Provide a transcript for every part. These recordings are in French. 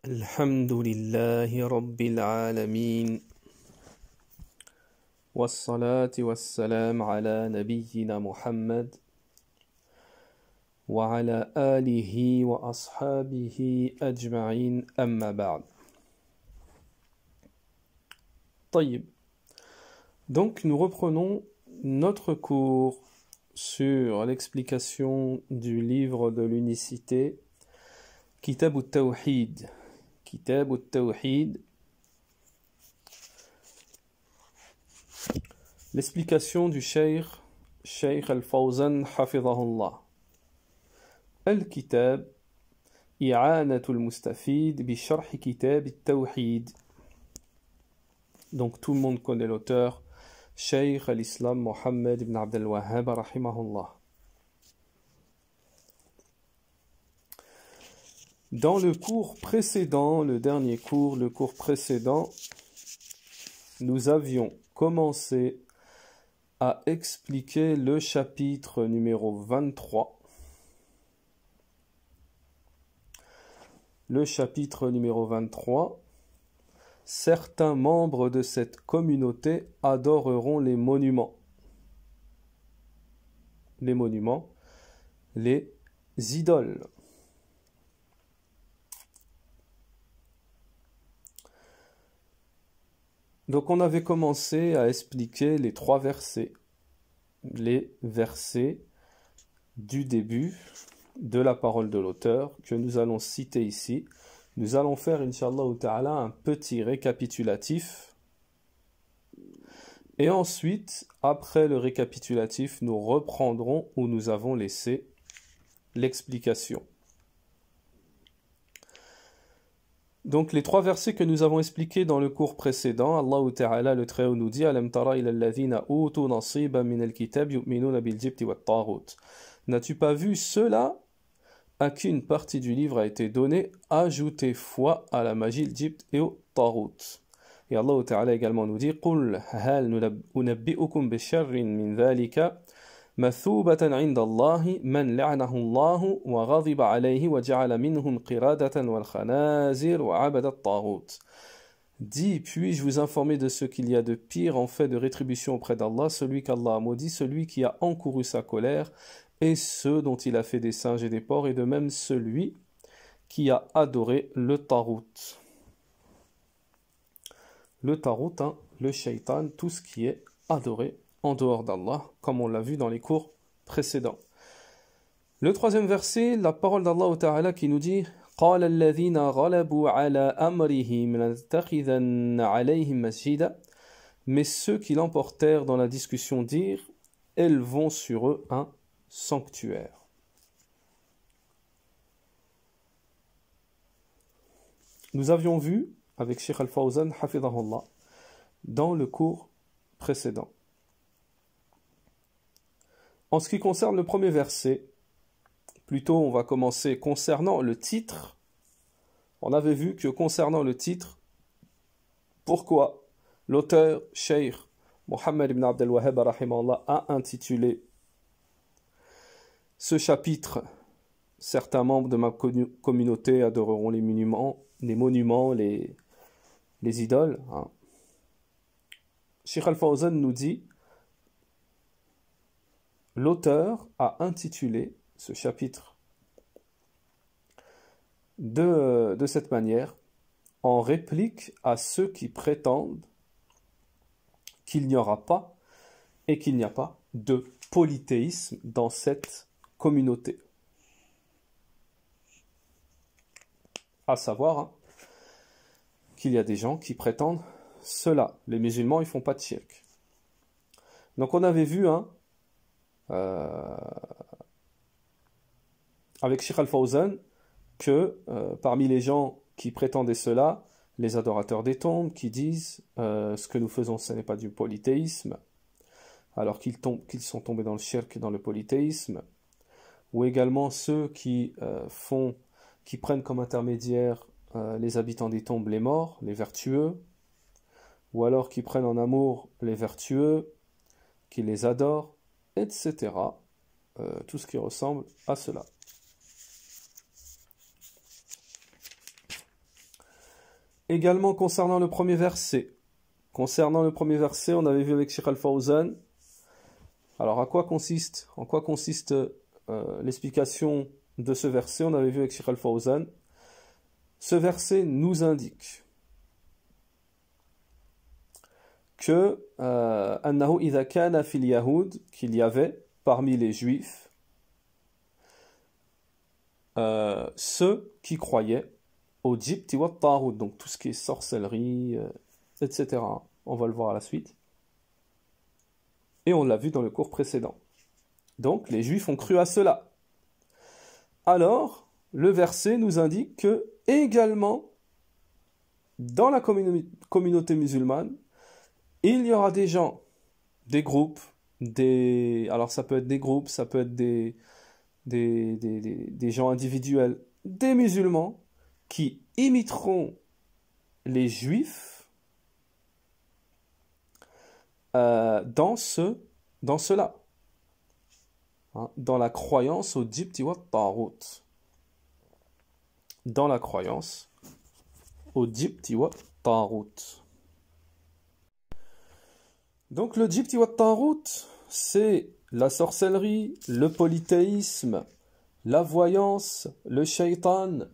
الحمد لله رب العالمين والصلاة والسلام على نبينا محمد وعلى آله وأصحابه أجمعين أما بعد. طيب. Donc nous reprenons notre cours sur l'explication du livre de l'unicité Kitab al-Tawhid. Kitab al-Tawhid. L'explication du Cheikh Al-Fawzan Hafidhahullah. Al-Kitab إعانة المستفيد بشرح كتاب التوحيد. Donc tout le monde connaît l'auteur, Cheikh al-Islam Mohammed ibn Abdel Wahhab rahimahullah. Dans le cours précédent, le dernier cours, le cours précédent, nous avions commencé à expliquer le chapitre numéro 23. Le chapitre numéro 23. Certains membres de cette communauté adoreront les monuments. Les monuments, les idoles. Donc on avait commencé à expliquer les trois versets. Les versets du début de la parole de l'auteur que nous allons citer ici. Nous allons faire, Inch'Allah ta'ala, un petit récapitulatif. Et ensuite, après le récapitulatif, nous reprendrons où nous avons laissé l'explication. Donc, les trois versets que nous avons expliqués dans le cours précédent, Allah ta'ala, le Très-Haut, nous dit « Alam tara ila alladhina utu nasiban min al-kitab yu'minuna bil-jibti wat-taghut » N'as-tu pas vu ceux-là à qui une partie du livre a été donnée, ajoutez foi à la magie, le jibt et au tarout. Et Allah Ta'ala également nous dit قُلْ هَلْ نُنَبِّئُكُمْ بِشَرٍّ مِّن ذَلِكَ مَثُوبَةً عِنْدَ اللَّهِ مَنْ لَعْنَهُ اللَّهُ وَغَضِبَ عَلَيْهِ وَجَعَلَ مِنْهُمْ قِرَادَةً وَالْخَنَازِرَ وَعَبَدَ الطَّاغُوتِ. Dis, puis-je vous informer de ce qu'il y a de pire en fait de rétribution auprès d'Allah, celui qu'Allah a maudit, celui qui a encouru sa colère, et ceux dont il a fait des singes et des porcs, et de même celui qui a adoré le tarout. Le tarout, le shaitan, tout ce qui est adoré en dehors d'Allah, comme on l'a vu dans les cours précédents. Le troisième verset, la parole d'Allah Ta'ala qui nous dit قَالَ الَّذِينَ غَلَبُوا عَلَى أَمْرِهِمْ لَنَتَّخِذَنَّ عَلَيْهِمْ مَسْجِدًا. Mais ceux qui l'emportèrent dans la discussion dirent, élevons sur eux un sanctuaire. Nous avions vu avec Cheikh Al-Fawzan Hafidhahullah dans le cours précédent. En ce qui concerne le premier verset, plutôt on va commencer concernant le titre. On avait vu que concernant le titre, pourquoi l'auteur Cheikh Mohammed ibn Abdel Wahhab rahimahullah a intitulé ce chapitre, certains membres de ma communauté adoreront les monuments, les idoles. Cheikh Al-Fawzan nous dit, l'auteur a intitulé ce chapitre de cette manière, en réplique à ceux qui prétendent qu'il n'y aura pas et qu'il n'y a pas de polythéisme dans cette communauté. À savoir qu'il y a des gens qui prétendent cela. Les musulmans, ils font pas de shirk. Donc on avait vu avec Cheikh Al-Fawzan que parmi les gens qui prétendaient cela, les adorateurs des tombes qui disent ce que nous faisons ce n'est pas du polythéisme, alors qu'ils sont tombés dans le shirk et dans le polythéisme, ou également ceux qui prennent comme intermédiaire les habitants des tombes, les morts, les vertueux, ou alors qui prennent en amour les vertueux, qui les adorent, etc. Tout ce qui ressemble à cela. également concernant le premier verset. Concernant le premier verset, on avait vu avec Cheikh Al-Fawzan. Alors, en quoi consiste l'explication de ce verset? On avait vu avec Cheikh Al-Fawzan. Ce verset nous indique que annahu idha kana fil yahoud, qu'il y avait parmi les juifs ceux qui croyaient au jibti wa tarout, donc tout ce qui est sorcellerie, etc. On va le voir à la suite. Et on l'a vu dans le cours précédent. Donc les juifs ont cru à cela. Alors, le verset nous indique que également, dans la communauté musulmane, il y aura des gens, des groupes, alors ça peut être des groupes, ça peut être des gens individuels, des musulmans, qui imiteront les juifs dans cela, hein, dans la croyance au jibti wa tarout. Dans la croyance au jibti wa tarout. Donc le jibti wa tarout, c'est la sorcellerie, le polythéisme, la voyance, le shaitan.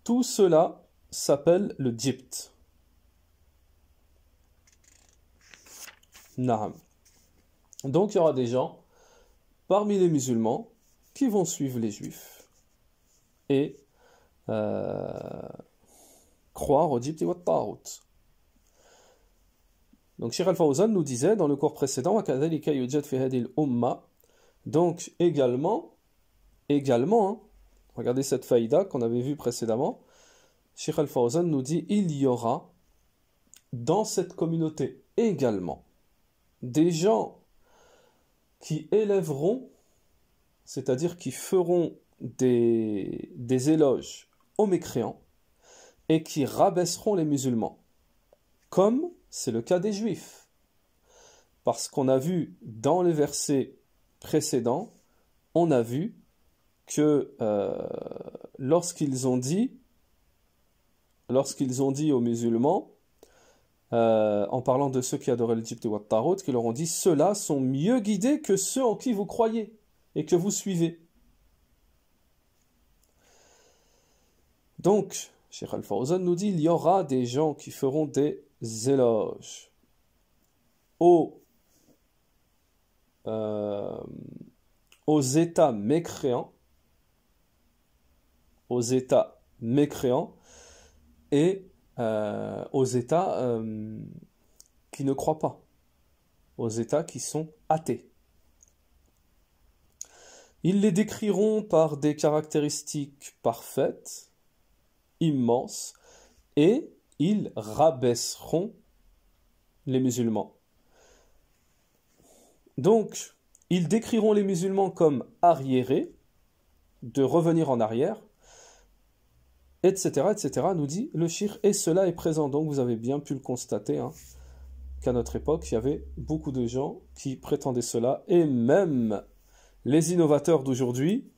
Tout cela s'appelle le jibt. Naam. Donc il y aura des gens parmi les musulmans qui vont suivre les juifs et croire au jibti wa tarout. Donc Cheikh Al-Fawzan nous disait dans le cours précédent, donc également, hein, regardez cette faïda qu'on avait vue précédemment, Cheikh Al-Fawzan nous dit, il y aura dans cette communauté également des gens qui élèveront, c'est-à-dire qui feront des éloges aux mécréants et qui rabaisseront les musulmans, comme c'est le cas des juifs. Parce qu'on a vu dans les versets précédents, on a vu que lorsqu'ils ont dit aux musulmans, en parlant de ceux qui adoraient le jibti wa tarout, qu'ils leur ont dit, ceux-là sont mieux guidés que ceux en qui vous croyez et que vous suivez. Donc, Cheikh Al-Fawzan nous dit, il y aura des gens qui feront des éloges aux États mécréants, et aux États qui ne croient pas, aux États qui sont athées. Ils les décriront par des caractéristiques parfaites, immenses, et ils rabaisseront les musulmans. Donc, ils décriront les musulmans comme arriérés, de revenir en arrière, etc., etc., nous dit le shirk, et cela est présent. Donc, vous avez bien pu le constater, hein, qu'à notre époque, il y avait beaucoup de gens qui prétendaient cela, et même les innovateurs d'aujourd'hui,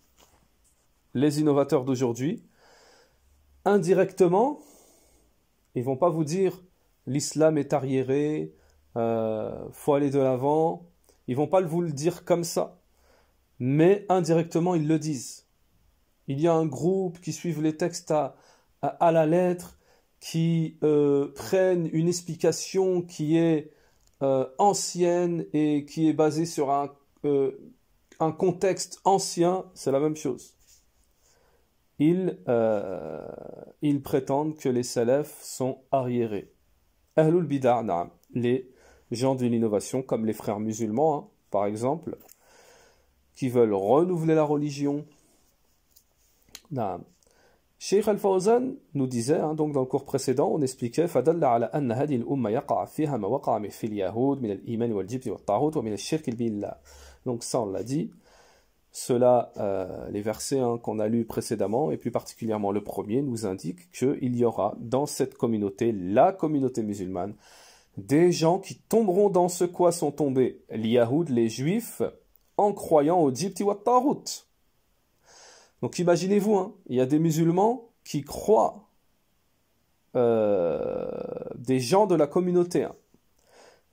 indirectement, ils vont pas vous dire l'islam est arriéré, faut aller de l'avant. Ils vont pas vous le dire comme ça, mais indirectement ils le disent. Il y a un groupe qui suivent les textes à la lettre, qui prennent une explication qui est ancienne et qui est basée sur un contexte ancien. C'est la même chose. Ils prétendent que les salafs sont arriérés. Ahlul bid'a, na'am, les gens de l'innovation, comme les frères musulmans, hein, par exemple, qui veulent renouveler la religion. Na'am. Cheikh Al-Fawzan nous disait, hein, donc dans le cours précédent, on expliquait فَدَلَّ عَلَى أَنَّ هَذِهِ الْأُمَّةَ يَقَعَ فِيهَا مَا وَقَعَ فِي الْيَهُودِ مِنَ الْإِيمَانِ وَالْجِبْتِ وَالطَّاغُوتِ وَمِنَ الشِّرْكِ بِاللَّهِ. Donc ça, on l'a dit. Cela, les versets, hein, qu'on a lus précédemment, et plus particulièrement le premier, nous indiquent qu'il y aura dans cette communauté, la communauté musulmane, des gens qui tomberont dans ce quoi sont tombés les Yahoud, les Juifs, en croyant au jibti wa tarout. Donc imaginez-vous, hein, il y a des musulmans qui croient des gens de la communauté hein,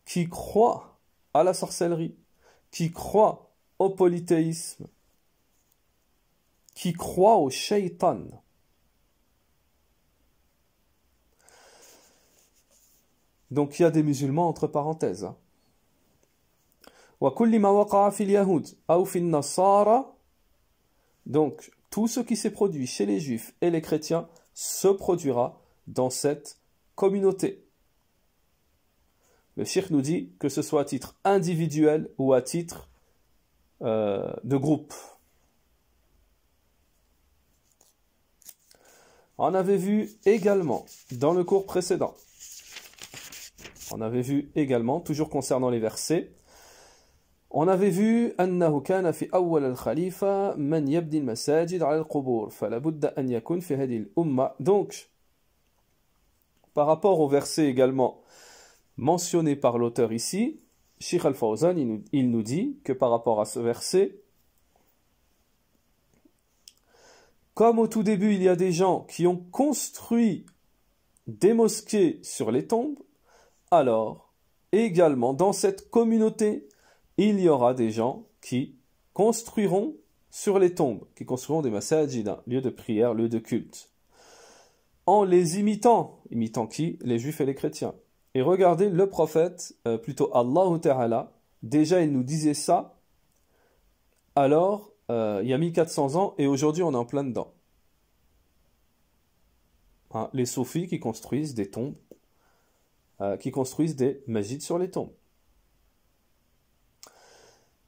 qui croient à la sorcellerie, qui croient au polythéisme, qui croient au shaitan. Donc il y a des musulmans entre parenthèses. Donc tout ce qui s'est produit chez les juifs et les chrétiens se produira dans cette communauté. Le cheikh nous dit que ce soit à titre individuel ou à titre de groupe. On avait vu également dans le cours précédent, toujours concernant les versets, on avait vu أنه كان في أول الخليفة من يبني المساجد على القبور فلا بد أن يكون في هذه الأمة. Donc, par rapport au verset également mentionné par l'auteur ici, Cheikh Al-Fawzan, il nous dit que par rapport à ce verset, comme au tout début il y a des gens qui ont construit des mosquées sur les tombes, alors également dans cette communauté, il y aura des gens qui construiront sur les tombes, qui construiront des masajid, lieux de prière, lieux de culte, en les imitant qui? Les juifs et les chrétiens. Et regardez le prophète, plutôt Allah Ta'ala, déjà il nous disait ça, alors il y a 1400 ans et aujourd'hui on est en plein dedans. Hein, les soufis qui construisent des tombes, qui construisent des masjids sur les tombes.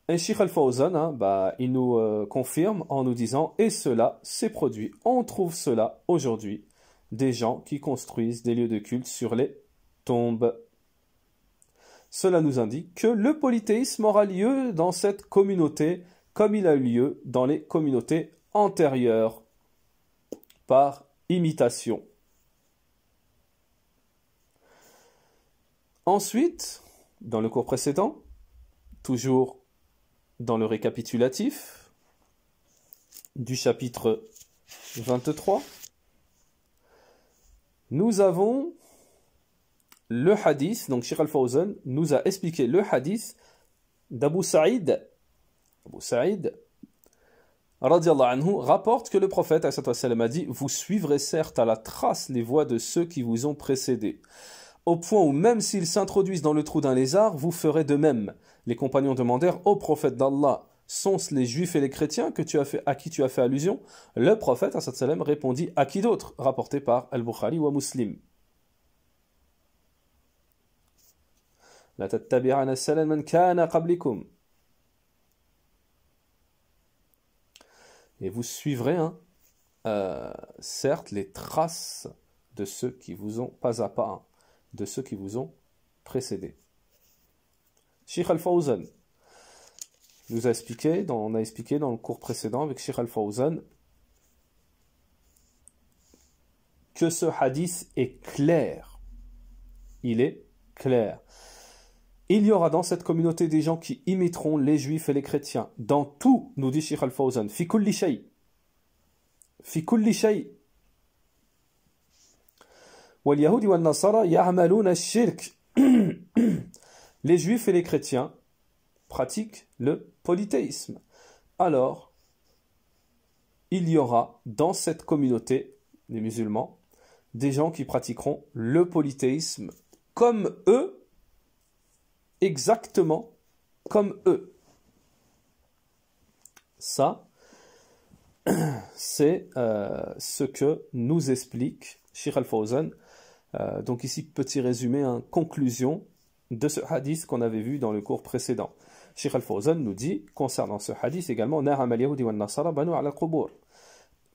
Et Cheikh Al-Fawzan, hein, il nous confirme en nous disant, et cela s'est produit. On trouve cela aujourd'hui, des gens qui construisent des lieux de culte sur les tombes. Cela nous indique que le polythéisme aura lieu dans cette communauté, comme il a eu lieu dans les communautés antérieures, par imitation. Ensuite, dans le cours précédent, toujours dans le récapitulatif du chapitre 23, nous avons le hadith, donc Cheikh Al-Fawzan nous a expliqué le hadith d'Abu Saïd. Abu Saïd, radiallahu anhu, rapporte que le prophète a dit « Vous suivrez certes à la trace les voies de ceux qui vous ont précédés, au point où même s'ils s'introduisent dans le trou d'un lézard, vous ferez de même. » Les compagnons demandèrent au prophète d'Allah, sont-ce les juifs et les chrétiens à qui tu as fait allusion? Le prophète répondit, à qui d'autre? Rapporté par Al-Bukhari ou Muslim. La tattabi'ana salan man kana qablikum. Et vous suivrez, certes, les traces de ceux qui vous ont, pas à pas, de ceux qui vous ont précédés. Cheikh Al-Fawzan nous a expliqué, on a expliqué dans le cours précédent avec Cheikh Al-Fawzan que ce hadith est clair. Il est clair. Il y aura dans cette communauté des gens qui imiteront les juifs et les chrétiens. Dans tout, nous dit Cheikh Al-Fawzan, fi kulli shay. Fi kulli shay. Wal yahudi wal nasara ya'maluna ash-shirk. Les juifs et les chrétiens pratiquent le polythéisme. Alors, il y aura dans cette communauté des musulmans des gens qui pratiqueront le polythéisme comme eux, exactement comme eux. Ça, c'est ce que nous explique Cheikh Al-Fawzan. Donc ici, petit résumé, conclusion de ce hadith qu'on avait vu dans le cours précédent. Cheikh Al-Fawzan nous dit, concernant ce hadith également,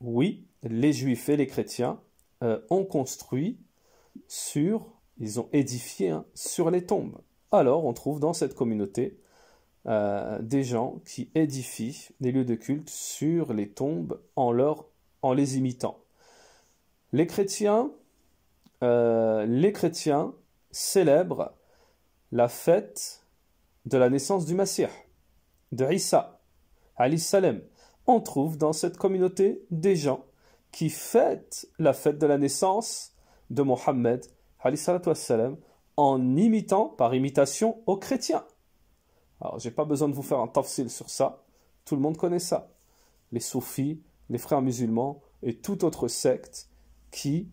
oui, les juifs et les chrétiens ont construit ils ont édifié sur les tombes. Alors, on trouve dans cette communauté des gens qui édifient des lieux de culte sur les tombes en les imitant. Les chrétiens célèbrent la fête de la naissance du Messie, de Isa, alayhi salam. On trouve dans cette communauté des gens qui fêtent la fête de la naissance de Mohammed, en imitant, par imitation, aux chrétiens. Alors, j'ai pas besoin de vous faire un tafsil sur ça, tout le monde connaît ça. Les soufis, les frères musulmans et toute autre secte qui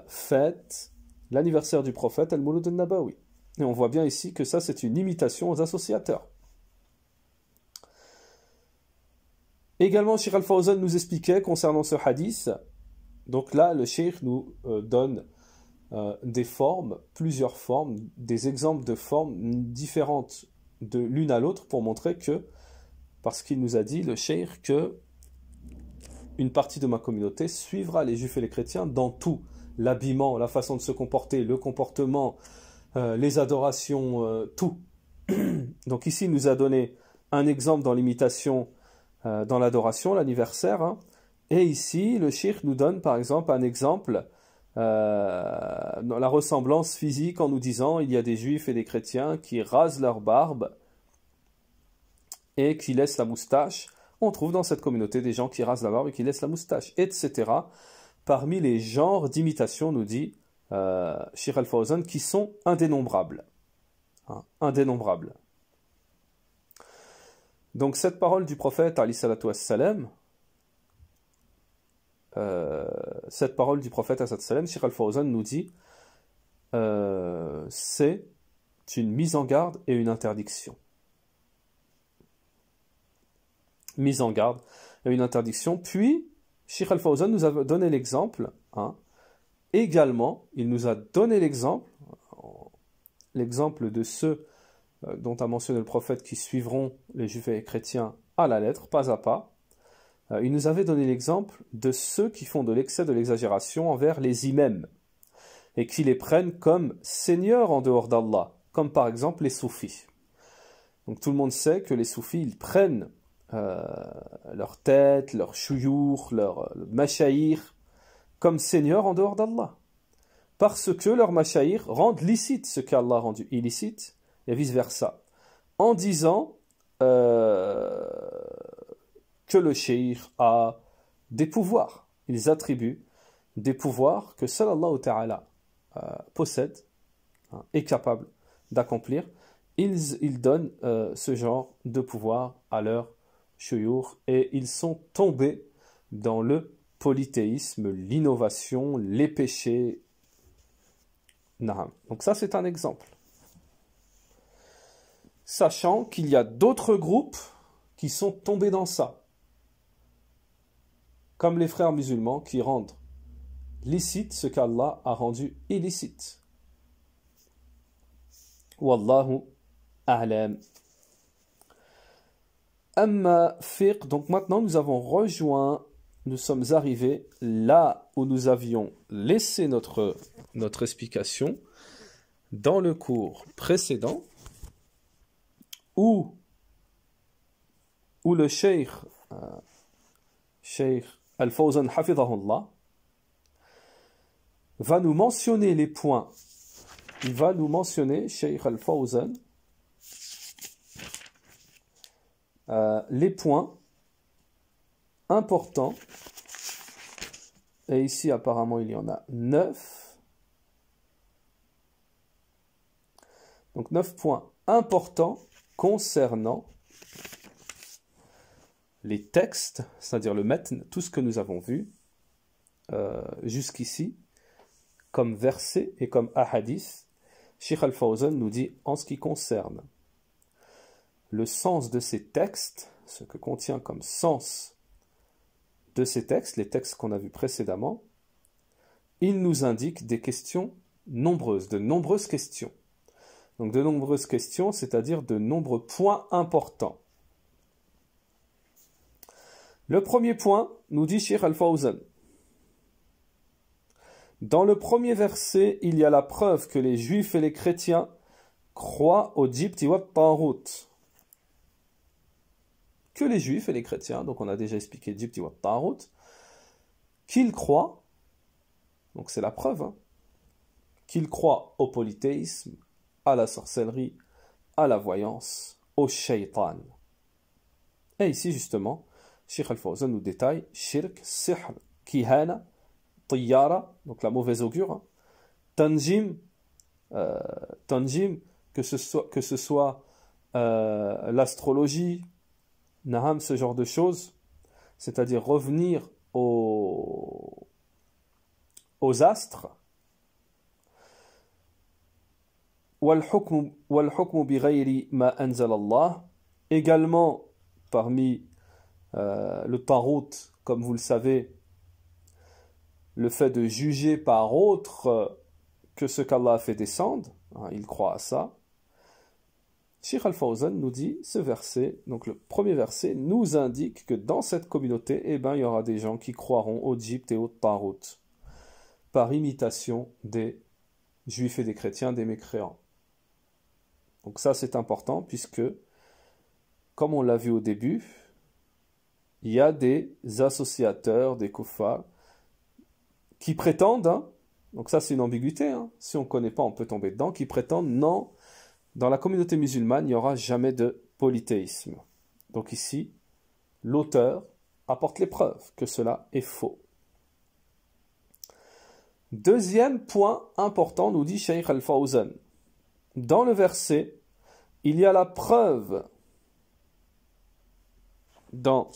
fête l'anniversaire du prophète Al-Mouloud al-Nabawi. Et on voit bien ici que ça, c'est une imitation aux associateurs. Également, Cheikh Al-Fawzan nous expliquait concernant ce hadith, donc là, le Cheikh nous donne des formes, plusieurs formes, des exemples de formes différentes de l'une à l'autre pour montrer que, parce qu'il nous a dit, le Cheikh, que une partie de ma communauté suivra les juifs et les chrétiens dans tout, l'habillement, la façon de se comporter, le comportement, les adorations, tout. Donc ici, il nous a donné un exemple dans l'imitation, dans l'adoration, l'anniversaire, hein. Et ici, le Cheikh nous donne par exemple un exemple dans la ressemblance physique en nous disant il y a des juifs et des chrétiens qui rasent leur barbe et qui laissent la moustache. On trouve dans cette communauté des gens qui rasent la barbe et qui laissent la moustache, etc. Parmi les genres d'imitation, nous dit Cheikh Al-Fawzan, qui sont indénombrables. Hein, indénombrables. Donc cette parole du prophète, alayhi salatu wassalam, cette parole du prophète, alayhi salatu wassalam, Cheikh Al-Fawzan nous dit c'est une mise en garde et une interdiction. Mise en garde et une interdiction. Puis, Cheikh Al-Fawzan nous a donné l'exemple. Hein, également, il nous a donné l'exemple de ceux dont a mentionné le prophète qui suivront les juifs et les chrétiens à la lettre, pas à pas. Il nous avait donné l'exemple de ceux qui font de l'excès, de l'exagération envers les imams et qui les prennent comme seigneurs en dehors d'Allah, comme par exemple les soufis. Donc tout le monde sait que les soufis, ils prennent leur tête, leur chouyour, leur machaïr comme seigneurs en dehors d'Allah. Parce que leurs machaïr rendent licite ce qu'Allah a rendu illicite, et vice-versa. En disant que le cheikh a des pouvoirs. Ils attribuent des pouvoirs que seul Allah Ta'ala possède, hein, est capable d'accomplir. Ils donnent ce genre de pouvoir à leur shuyukh et ils sont tombés dans le polythéisme, l'innovation, les péchés. Donc ça, c'est un exemple. Sachant qu'il y a d'autres groupes qui sont tombés dans ça, comme les frères musulmans qui rendent licite ce qu'Allah a rendu illicite. Wallahu a'lam. Amma fiqh, donc maintenant nous sommes arrivés là où nous avions laissé notre explication dans le cours précédent, où le Cheikh Al-Fawzan hafidhahullah va nous mentionner les points. Il va nous mentionner, Cheikh Al-Fawzan, les points importants. Et ici, apparemment, il y en a 9. Donc 9 points importants concernant les textes, c'est-à-dire le matn, tout ce que nous avons vu jusqu'ici, comme verset et comme ahadith. Cheikh Al-Fawzan nous dit en ce qui concerne le sens de ces textes, ce que contient comme sens de ces textes, les textes qu'on a vus précédemment, il nous indique des questions nombreuses, de nombreuses questions. Donc de nombreuses questions, c'est-à-dire de nombreux points importants. Le premier point, nous dit Cheikh Al-Fawzan, dans le premier verset, il y a la preuve que les juifs et les chrétiens croient au jibti wa ta'out. Que les juifs et les chrétiens, donc on a déjà expliqué jibti wa ta'out, qu'ils croient, donc c'est la preuve, hein, qu'ils croient au polythéisme, à la sorcellerie, à la voyance, au shaytan. Et ici justement, Cheikh Al-Fawzan nous détaille shirk, sihr, kihana, tiyara, donc la mauvaise augure, hein. Tanjim, tanjim, que ce soit l'astrologie, naham, ce genre de choses, c'est-à-dire revenir aux astres, wal-hukmu bighayri ma anzal Allah, également parmi le tarot, comme vous le savez, le fait de juger par autre que ce qu'Allah a fait descendre, hein, il croit à ça. Cheikh Al-Fawzan nous dit, ce verset, donc le premier verset, nous indique que dans cette communauté, eh ben, il y aura des gens qui croiront au Djibt et au Tarot, par imitation des juifs et des chrétiens, des mécréants. Donc ça c'est important, puisque, comme on l'a vu au début, il y a des associateurs, des kuffars, qui prétendent, hein, donc ça c'est une ambiguïté, hein, si on ne connaît pas on peut tomber dedans, qui prétendent non, dans la communauté musulmane il n'y aura jamais de polythéisme. Donc ici, l'auteur apporte les preuves que cela est faux. Deuxième point important, nous dit Cheikh Al-Fawzan, dans le verset, il y a la preuve dans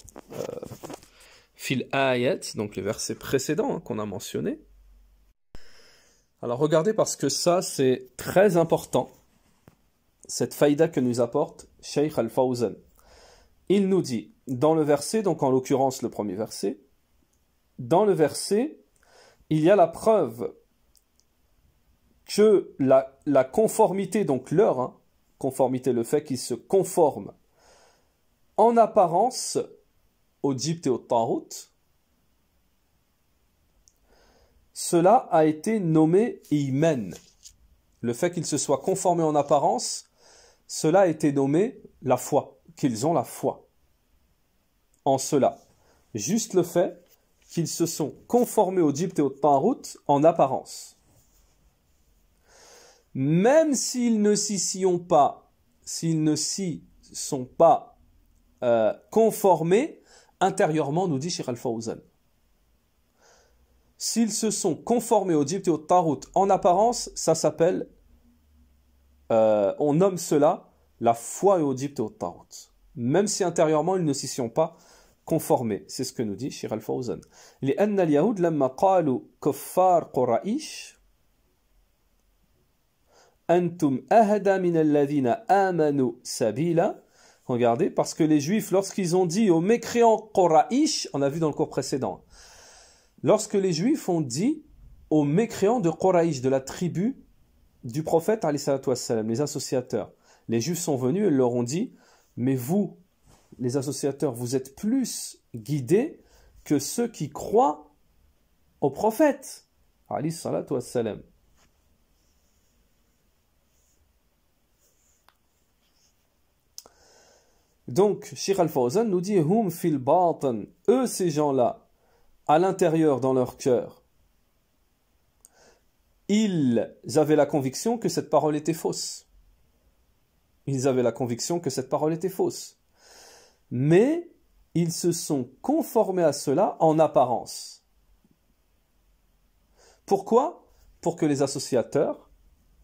Fil Ayat, donc le verset précédent hein, qu'on a mentionné. Alors regardez parce que ça c'est très important, cette faïda que nous apporte Cheikh Al-Fawzan. Il nous dit, dans le verset, donc en l'occurrence le premier verset, dans le verset, il y a la preuve que la conformité, donc leur hein, conformité, le fait qu'ils se conforment en apparence au Djibt et au Tarot, cela a été nommé Iman. Le fait qu'ils se soient conformés en apparence, cela a été nommé la foi, qu'ils ont la foi. En cela, juste le fait qu'ils se sont conformés au Djibt et au Tarot en apparence. Même s'ils ne s'y sont pas conformés intérieurement, nous dit Cheikh Al-Fawzan. S'ils se sont conformés au Djibt et au Tarot en apparence, ça s'appelle, on nomme cela la foi au Djibt et au Tarot. Même si intérieurement ils ne s'y sont pas conformés. C'est ce que nous dit Cheikh Al-Fawzan. لأن اليهود لما قالوا كفار قرائش أنتم أهدى من الذين آمنوا سبيلا. Regardez, parce que les Juifs, lorsqu'ils ont dit aux mécréants Qoraïch, on a vu dans le cours précédent, lorsque les Juifs ont dit aux mécréants de Qoraïch, de la tribu du prophète, les associateurs, les Juifs sont venus et leur ont dit, mais vous, les associateurs, vous êtes plus guidés que ceux qui croient au prophète. Donc, Cheikh Al-Fawzan nous dit, hum fil batan, eux ces gens-là, à l'intérieur dans leur cœur, ils avaient la conviction que cette parole était fausse. Ils avaient la conviction que cette parole était fausse. Mais ils se sont conformés à cela en apparence. Pourquoi? Pour que les associateurs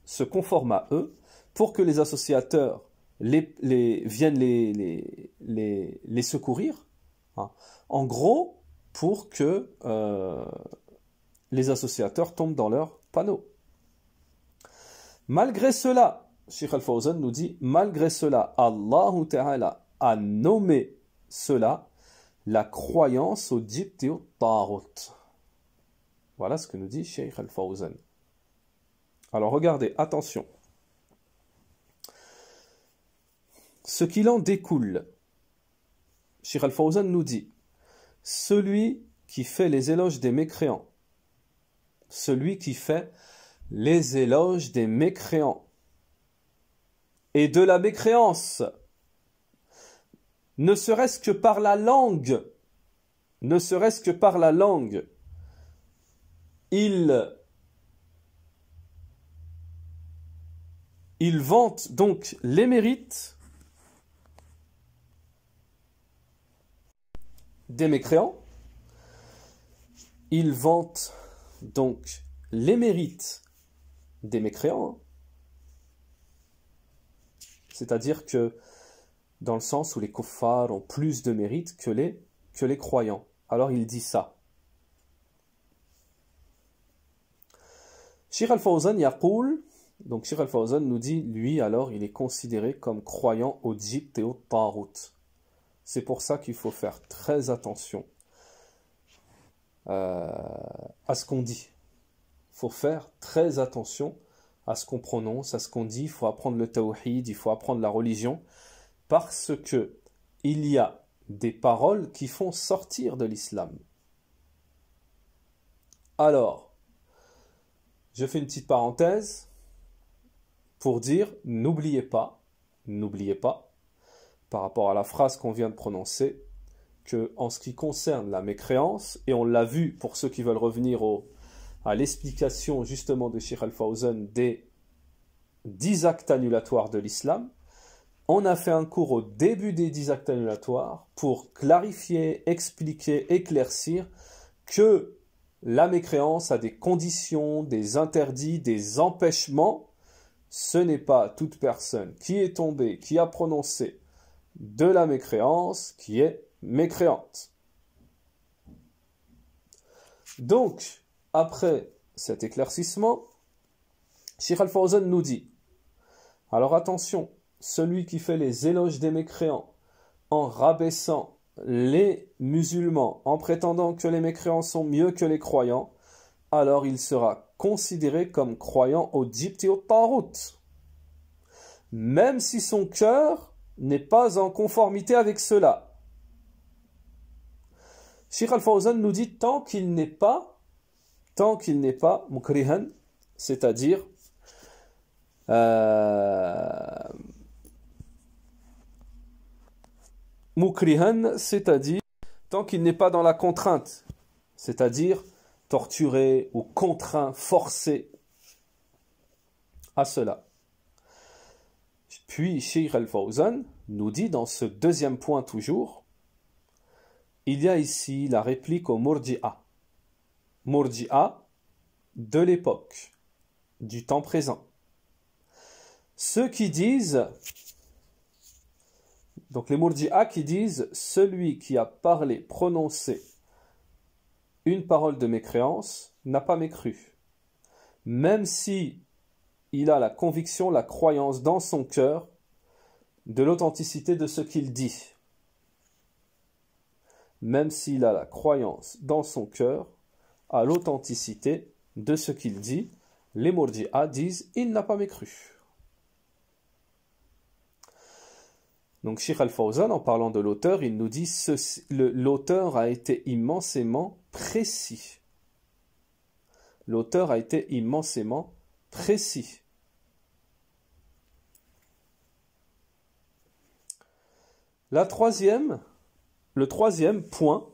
se conforment à eux, pour que les associateurs viennent les secourir. Hein. En gros, pour que les associateurs tombent dans leur panneau. Malgré cela, Cheikh Al-Fawzan nous dit, malgré cela, Allah Ta'ala a nommé cela la croyance au Djibt et au Tarot. Voilà ce que nous dit Cheikh Al-Fawzan. Alors regardez, attention. Ce qu'il en découle, Cheikh Al-Fawzan nous dit, celui qui fait les éloges des mécréants, celui qui fait les éloges des mécréants et de la mécréance, ne serait-ce que par la langue, il vante donc les mérites des mécréants, il vante donc les mérites des mécréants, hein, c'est-à-dire que dans le sens où les kuffars ont plus de mérites que les croyants. Alors il dit ça. Cheikh Al-Fawzan yaqoul, donc Cheikh Al-Fawzan nous dit, lui alors il est considéré comme croyant au Jibt et au Tarout. C'est pour ça qu'il faut faire très attention à ce qu'on dit. Il faut faire très attention à ce qu'on prononce, à ce qu'on dit. Il faut apprendre le tawhid, il faut apprendre la religion, parce que il y a des paroles qui font sortir de l'islam. Alors, je fais une petite parenthèse pour dire, n'oubliez pas, par rapport à la phrase qu'on vient de prononcer, que en ce qui concerne la mécréance, et on l'a vu pour ceux qui veulent revenir à l'explication justement de Cheikh Al-Fawzan des 10 actes annulatoires de l'islam, on a fait un cours au début des 10 actes annulatoires pour clarifier, expliquer, éclaircir que la mécréance a des conditions, des interdits, des empêchements. Ce n'est pas toute personne qui est tombée, qui a prononcé de la mécréance, qui est mécréante. Donc, après cet éclaircissement, Cheikh Al-Fawzan nous dit, alors attention, celui qui fait les éloges des mécréants en rabaissant les musulmans, en prétendant que les mécréants sont mieux que les croyants, alors il sera considéré comme croyant au Jibt et au Tarout, même si son cœur n'est pas en conformité avec cela. Cheikh Al-Fawzan nous dit tant qu'il n'est pas mukrihan, c'est-à-dire mukrihan, c'est-à-dire tant qu'il n'est pas dans la contrainte, c'est-à-dire torturé ou contraint, forcé à cela. Puis Cheikh Al-Fawzan nous dit dans ce deuxième point toujours, il y a ici la réplique au Murji'a de l'époque, du temps présent. Ceux qui disent, donc les Murji'a qui disent, celui qui a parlé, prononcé une parole de mécréance n'a pas mécru, même si il a la conviction, la croyance dans son cœur de l'authenticité de ce qu'il dit. Même s'il a la croyance dans son cœur à l'authenticité de ce qu'il dit, les Murji'a disent il n'a pas mécru. Donc Cheikh Al-Fawzan, en parlant de l'auteur, il nous dit l'auteur a été immensément précis. L'auteur a été immensément précis. Le troisième point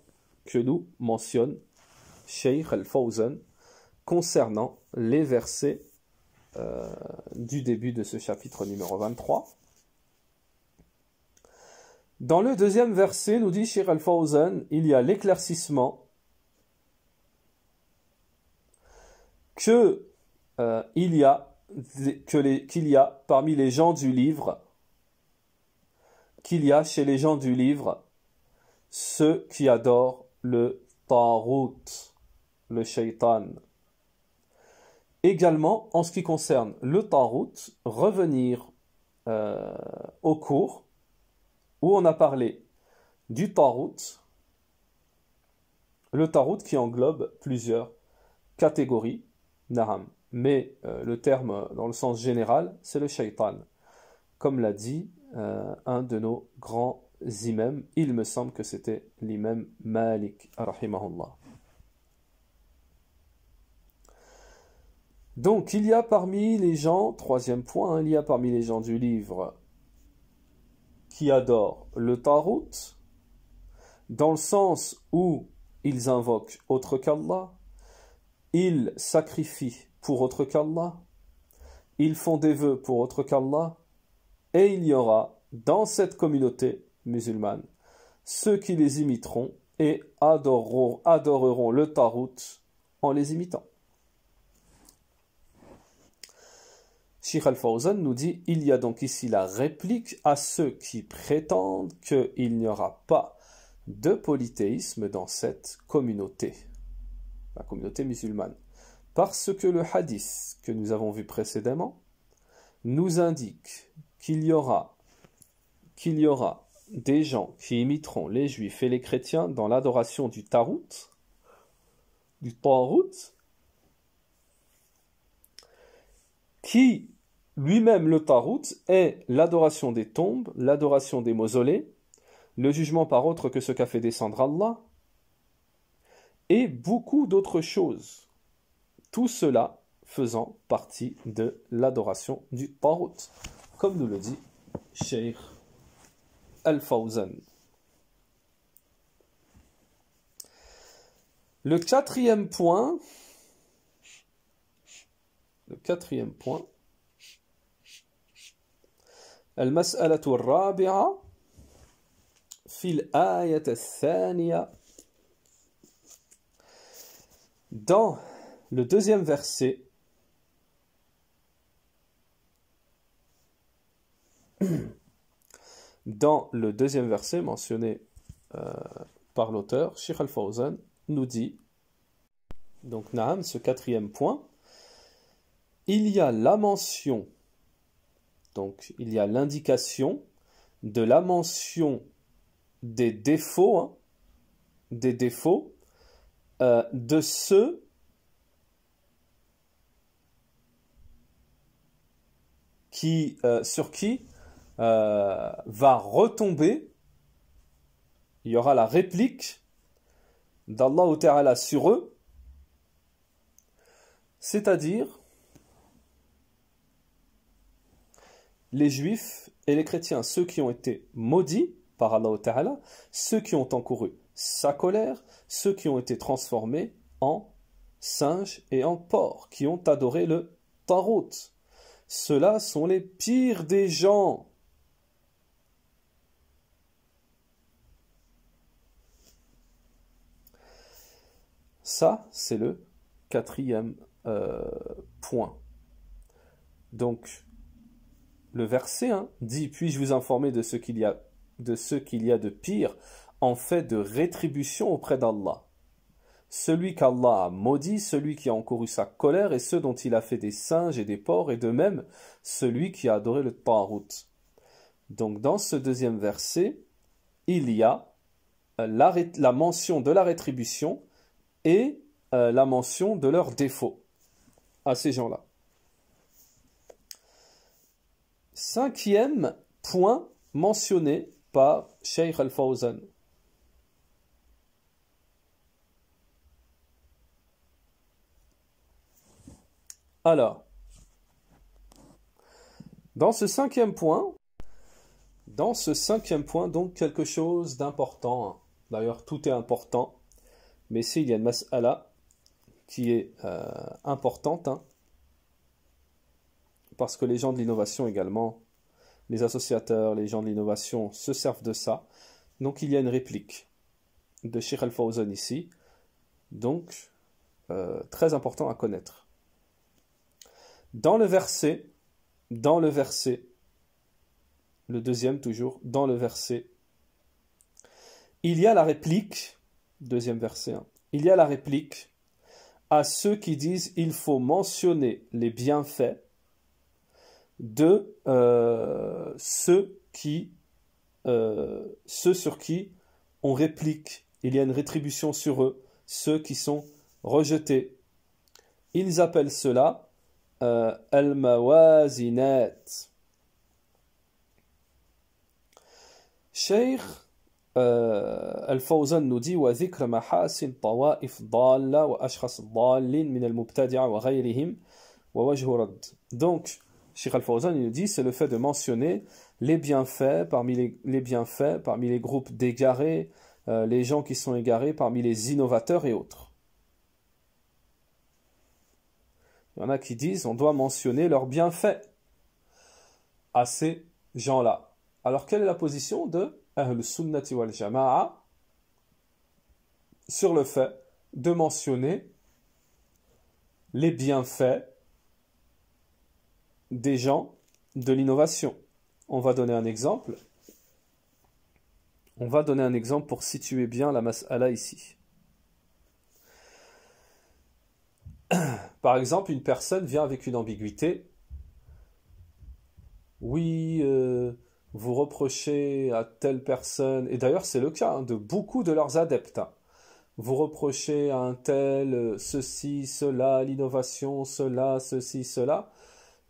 que nous mentionne Cheikh Al-Fawzan concernant les versets du début de ce chapitre numéro 23. Dans le deuxième verset, nous dit Cheikh Al-Fawzan, il y a l'éclaircissement qu'il y a parmi les gens du livre, qu'il y a chez les gens du livre ceux qui adorent le Tarout, le Shaitan. Également, en ce qui concerne le Tarout, revenir au cours où on a parlé du Tarout, le Tarout qui englobe plusieurs catégories, naham. Mais le terme dans le sens général, c'est le Shaitan. Comme l'a dit un de nos grands imams, il me semble que c'était l'imam Malik, rahimahullah. Donc, il y a parmi les gens, troisième point, il y a parmi les gens du livre qui adorent le Tarout, dans le sens où ils invoquent autre qu'Allah, ils sacrifient pour autre qu'Allah, ils font des vœux pour autre qu'Allah, et il y aura dans cette communauté musulmane ceux qui les imiteront et adoreront le Tarout en les imitant. Cheikh Al-Fawzan nous dit, il y a donc ici la réplique à ceux qui prétendent qu'il n'y aura pas de polythéisme dans cette communauté, la communauté musulmane. Parce que le hadith que nous avons vu précédemment nous indique qu'il y aura des gens qui imiteront les juifs et les chrétiens dans l'adoration du Tarout, qui lui-même, le Tarout, est l'adoration des tombes, l'adoration des mausolées, le jugement par autre que ce qu'a fait descendre Allah, et beaucoup d'autres choses. Tout cela faisant partie de l'adoration du Tarout, comme nous le dit Cheikh Al-Fawzan. Le quatrième point, المسألة الرابعة في الآية الثانية. Dans le deuxième verset, mentionné par l'auteur, Cheikh Al-Fawzan nous dit, donc Naam, ce quatrième point, il y a la mention, donc il y a l'indication de la mention des défauts, de ceux sur qui va retomber, il y aura la réplique d'Allah Ta'ala sur eux, c'est-à-dire les juifs et les chrétiens, ceux qui ont été maudits par Allah Ta'ala, ceux qui ont encouru sa colère, ceux qui ont été transformés en singes et en porcs, qui ont adoré le Tarout. Ceux-là sont les pires des gens. Ça, c'est le quatrième point. Donc, le verset dit « Puis-je vous informer de ce qu'il y a de pire en fait de rétribution auprès d'Allah. Celui qu'Allah a maudit, celui qui a encouru sa colère, et ceux dont il a fait des singes et des porcs, et de même celui qui a adoré le Tarout. » Donc dans ce deuxième verset, il y a la mention de la rétribution et la mention de leurs défauts à ces gens-là. Cinquième point mentionné par Cheikh Al-Fawzan. Alors, dans ce cinquième point, donc quelque chose d'important. D'ailleurs, tout est important, mais ici, il y a une mas'ala qui est importante, parce que les gens de l'innovation également, les associateurs, les gens de l'innovation se servent de ça. Donc, il y a une réplique de Cheikh Al-Fawzan ici, donc très important à connaître. Dans le verset, le deuxième toujours, dans le verset, il y a la réplique, deuxième verset, il y a la réplique à ceux qui disent il faut mentionner les bienfaits de ceux sur qui on réplique, il y a une rétribution sur eux, ceux qui sont rejetés. Ils appellent cela al-mawazinat. Cheikh Al-Fawzan nous dit wa dhikra mahasin tawaif dalla wa ashkhas dallin min al-mubtadi'a wa ghayrihim wa wajhu radd. Donc Cheikh Al-Fawzan nous dit c'est le fait de mentionner les bienfaits parmi les groupes d'égarés, les gens qui sont égarés parmi les innovateurs et autres. Il y en a qui disent on doit mentionner leurs bienfaits à ces gens-là. Alors quelle est la position de Ahl Sunnati wal Jama'a sur le fait de mentionner les bienfaits des gens de l'innovation. On va donner un exemple. On va donner un exemple pour situer bien la mas'ala ici. Par exemple, une personne vient avec une ambiguïté. Oui, vous reprochez à telle personne, et d'ailleurs c'est le cas de beaucoup de leurs adeptes. Vous reprochez à un tel ceci, cela, l'innovation, cela, ceci, cela.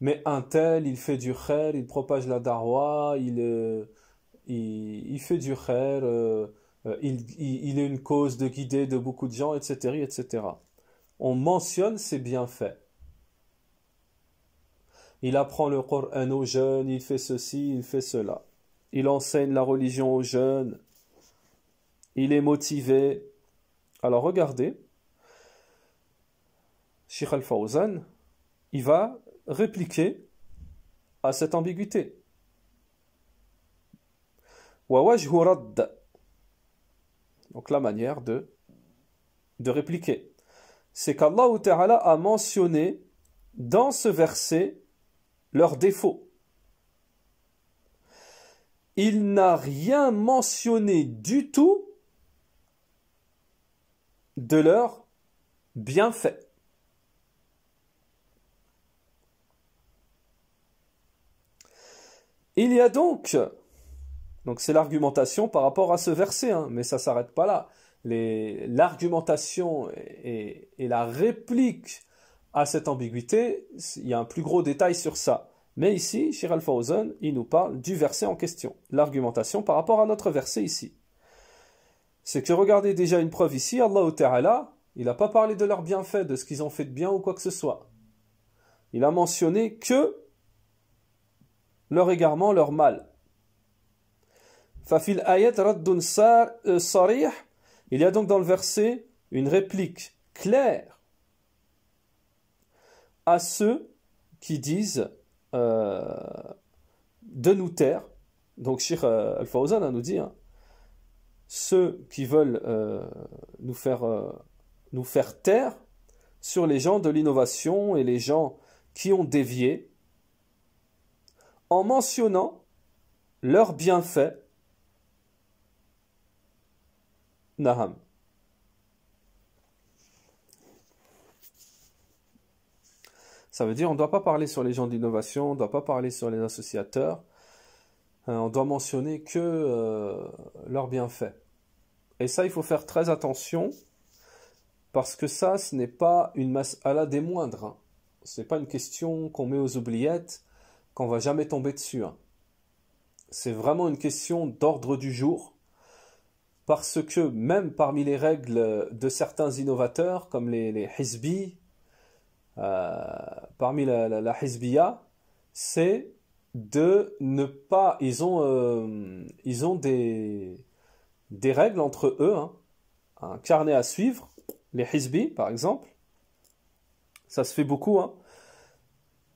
Mais un tel, il fait du khair, il propage la darwa, il fait du khair, il est une cause de guider de beaucoup de gens, etc., etc. On mentionne ses bienfaits. Il apprend le Coran aux jeunes, il fait ceci, il fait cela. Il enseigne la religion aux jeunes. Il est motivé. Alors regardez, Cheikh Al-Fawzan, il va répliquer à cette ambiguïté. Wa wajhu radd. Donc la manière de répliquer. C'est qu'Allah Ta'ala a mentionné dans ce verset leurs défauts. Il n'a rien mentionné du tout de leurs bienfaits. Il y a donc c'est l'argumentation par rapport à ce verset, mais ça ne s'arrête pas là. L'argumentation et la réplique à cette ambiguïté, il y a un plus gros détail sur ça. Mais ici, Cheikh Al-Fawzan, il nous parle du verset en question. L'argumentation par rapport à notre verset ici. C'est que regardez déjà une preuve ici, Allah Ta'ala, il n'a pas parlé de leurs bienfaits, de ce qu'ils ont fait de bien ou quoi que ce soit. Il a mentionné que leur égarement, leur mal. Fafil ayat raddun sarih. Il y a donc dans le verset une réplique claire à ceux qui disent de nous taire. Donc Cheikh Al-Fawzan nous dit ceux qui veulent nous faire taire sur les gens de l'innovation et les gens qui ont dévié en mentionnant leurs bienfaits. Naham. Ça veut dire on ne doit pas parler sur les gens d'innovation, on ne doit pas parler sur les associateurs, on doit mentionner que leurs bienfaits. Et ça, il faut faire très attention, parce que ça, ce n'est pas une mas'ala des moindres. Ce n'est pas une question qu'on met aux oubliettes, qu'on ne va jamais tomber dessus. C'est vraiment une question d'ordre du jour, parce que même parmi les règles de certains innovateurs, comme les hizbis, parmi la hizbiya, c'est de ne pas... Ils ont des règles entre eux, un carnet à suivre, les hizbis par exemple, ça se fait beaucoup,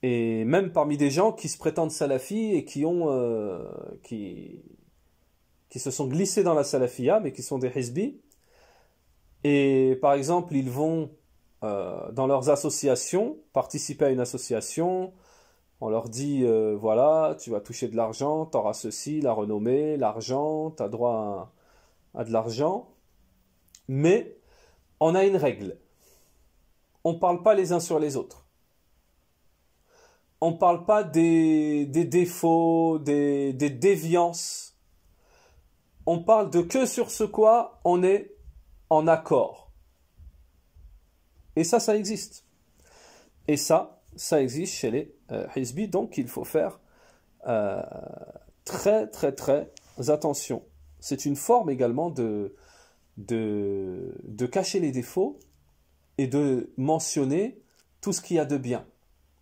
et même parmi des gens qui se prétendent salafis et qui se sont glissés dans la salafia, mais qui sont des hizbis, et par exemple ils vont dans leurs associations, participer à une association, on leur dit voilà, tu vas toucher de l'argent, tu auras ceci, la renommée, l'argent, tu as droit à de l'argent, mais on a une règle. On ne parle pas les uns sur les autres. On ne parle pas des défauts, des déviances. On parle de que sur ce quoi on est en accord. Et ça existe. Et ça existe chez les hizbis, donc il faut faire très très très attention. C'est une forme également de cacher les défauts et de mentionner tout ce qu'il y a de bien.